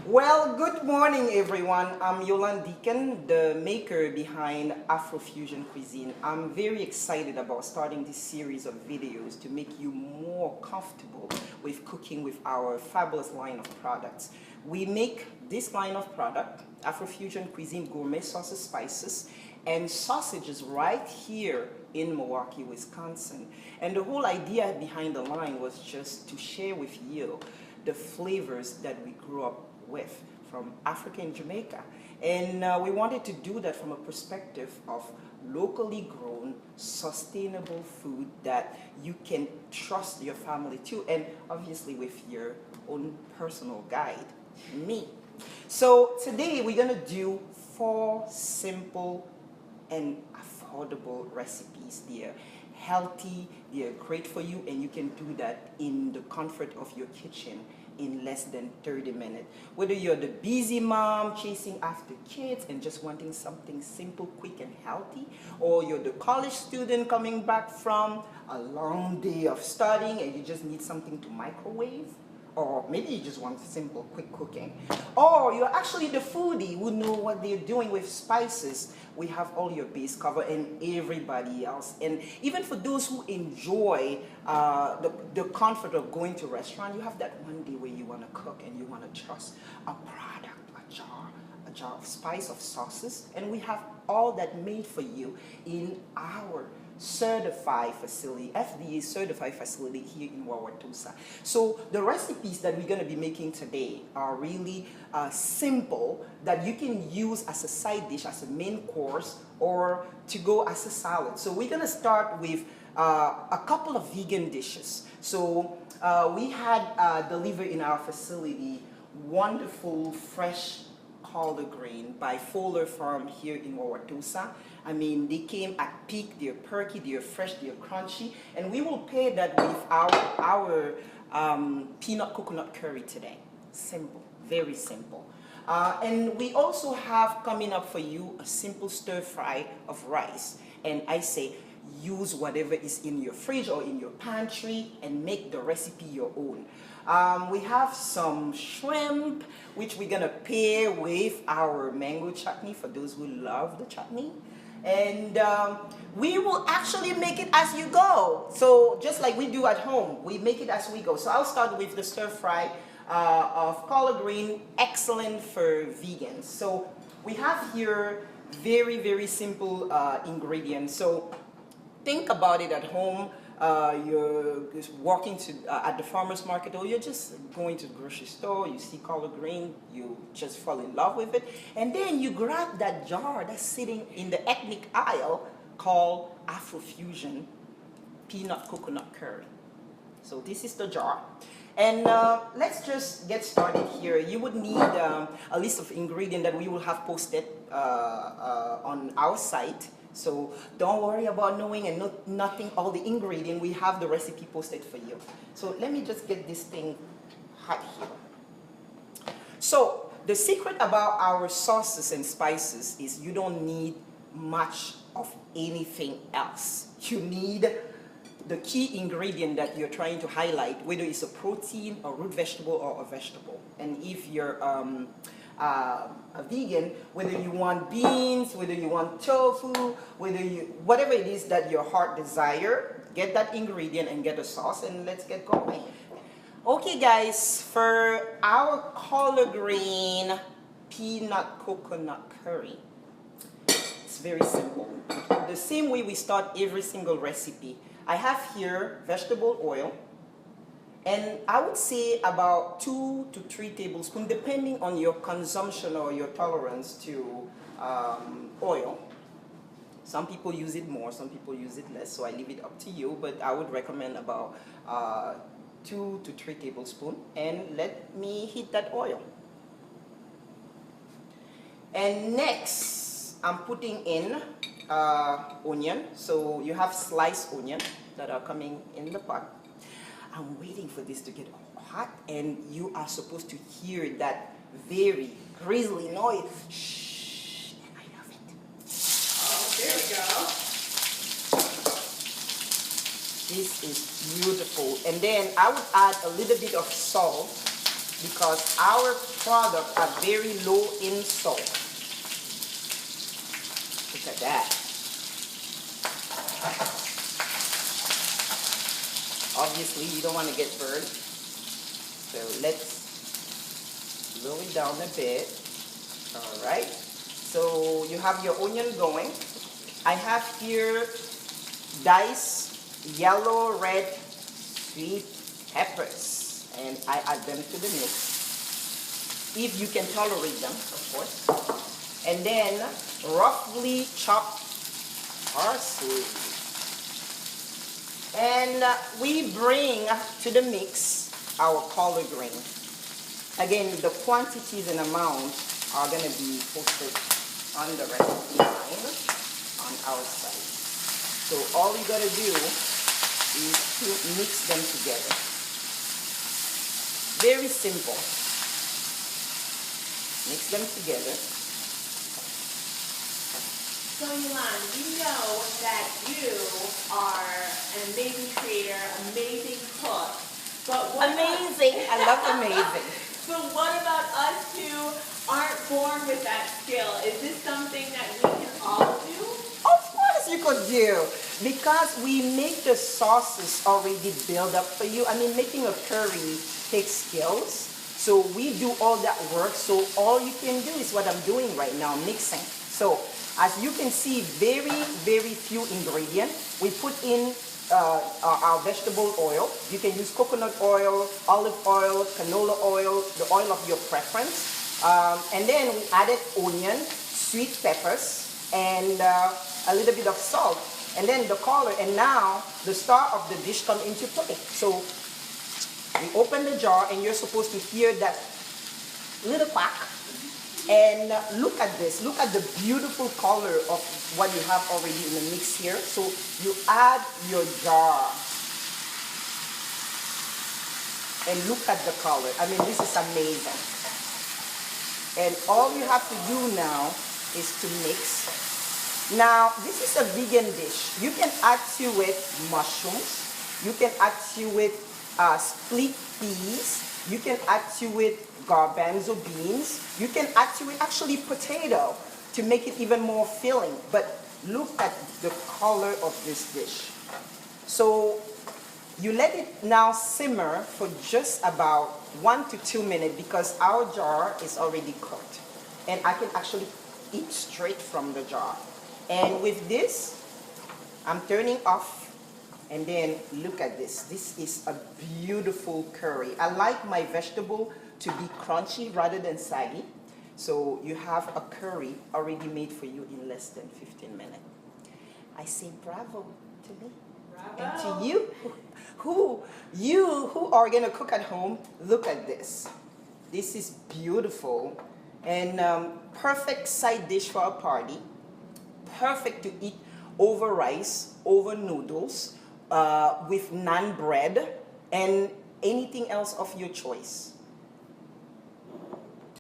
Well, good morning, everyone. I'm Yolan Deacon, the maker behind Afro Fusion Cuisine. I'm very excited about starting this series of videos to make you more comfortable with cooking with our fabulous line of products. We make this line of product, Afro Fusion Cuisine Gourmet Sauces, Spices, and sausages right here in Milwaukee, Wisconsin. And the whole idea behind the line was just to share with you the flavors that we grew up with from Africa and Jamaica. And we wanted to do that from a perspective of locally grown, sustainable food that you can trust your family to, and obviously with your own personal guide, me. So today we're gonna do 4 simple and affordable recipes. They're healthy, they're great for you, and you can do that in the comfort of your kitchen in less than 30 minutes. Whether you're the busy mom chasing after kids and just wanting something simple, quick, and healthy, or you're the college student coming back from a long day of studying and you just need something to microwave, or maybe you just want simple, quick cooking. Or you're actually the foodie who know what they're doing with spices. We have all your base covered, and everybody else. And even for those who enjoy the comfort of going to a restaurant, you have that one day where you want to cook and you want to trust a product, a jar of spice, of sauces. And we have all that made for you in our certified facility, FDA certified facility here in Wauwatosa. So the recipes that we're going to be making today are really simple, that you can use as a side dish, as a main course, or to go as a salad. So we're going to start with a couple of vegan dishes. So we had delivered in our facility wonderful fresh collard green by Fowler Farm here in Wauwatosa. I mean, they came at peak, they're perky, they're fresh, they're crunchy, and we will pair that with our peanut coconut curry today. Simple, very simple. And we also have coming up for you a simple stir fry of rice. And I say, use whatever is in your fridge or in your pantry and make the recipe your own. We have some shrimp, which we're gonna pair with our mango chutney for those who love the chutney. And we will actually make it as you go. So just like we do at home, we make it as we go. So I'll start with the stir fry of collard green, excellent for vegans. So we have here very, very simple ingredients. So think about it at home. You're just walking to at the farmer's market, or you're just going to the grocery store, you see collard green, you just fall in love with it, and then you grab that jar that's sitting in the ethnic aisle called Afro Fusion Peanut Coconut Curry. So this is the jar. And let's just get started here. You would need a list of ingredients that we will have posted on our site. So don't worry about knowing and nothing all the ingredients. We have the recipe posted for you. So let me just get this thing hot here. So the secret about our sauces and spices is you don't need much of anything else. You need the key ingredient that you're trying to highlight, whether it's a protein, a root vegetable, or a vegetable. And if you're a vegan, whether you want beans, whether you want tofu, whatever it is that your heart desire, get that ingredient and get a sauce, and let's get going. Okay guys, for our collard green peanut coconut curry, it's very simple. The same way we start every single recipe. I have here vegetable oil, and I would say about 2 to 3 tablespoons, depending on your consumption or your tolerance to oil. Some people use it more, some people use it less, so I leave it up to you, but I would recommend about 2 to 3 tablespoons. And let me heat that oil. And next, I'm putting in onion. So you have sliced onion that are coming in the pot. I'm waiting for this to get hot, and you are supposed to hear that very grisly noise. Shh, and I love it. Oh, there we go. This is beautiful. And then I would add a little bit of salt because our products are very low in salt. Look at that. Obviously, you don't want to get burned. So let's lower it down a bit. All right. So you have your onion going. I have here diced yellow, red, sweet peppers, and I add them to the mix. If you can tolerate them, of course. And then roughly chopped parsley. And we bring to the mix our collard green. Again, the quantities and amounts are going to be posted on the recipe line on our site. So all you got to do is to mix them together. Very simple. Mix them together. So Yolanda, you know that you are an amazing creator, amazing cook. But what Amazing. I love amazing. But what about us who aren't born with that skill? Is this something that we can all do? Of course you could do. Because we make the sauces already build up for you. I mean, making a curry takes skills. So we do all that work. So all you can do is what I'm doing right now, mixing. So as you can see, very, very few ingredients. We put in our vegetable oil. You can use coconut oil, olive oil, canola oil, the oil of your preference. And then we added onion, sweet peppers, and a little bit of salt. And then the color, and now the star of the dish come into play. So we open the jar, and you're supposed to hear that little quack. And look at this. Look at the beautiful color of what you have already in the mix here. So you add your jar. And look at the color. I mean, this is amazing. And all you have to do now is to mix. Now, this is a vegan dish. You can add to it mushrooms. You can add to it split peas. You can add to it garbanzo beans. You can add to it actually potato to make it even more filling. But look at the color of this dish. So you let it now simmer for just about 1 to 2 minutes because our jar is already cooked. And I can actually eat straight from the jar. And with this, I'm turning off. And then look at this. This is a beautiful curry. I like my vegetable to be crunchy rather than saggy. So you have a curry already made for you in less than 15 minutes. I say bravo to me. Bravo. And to you who are gonna cook at home, look at this. This is beautiful and perfect side dish for a party. Perfect to eat over rice, over noodles, with naan bread, and anything else of your choice.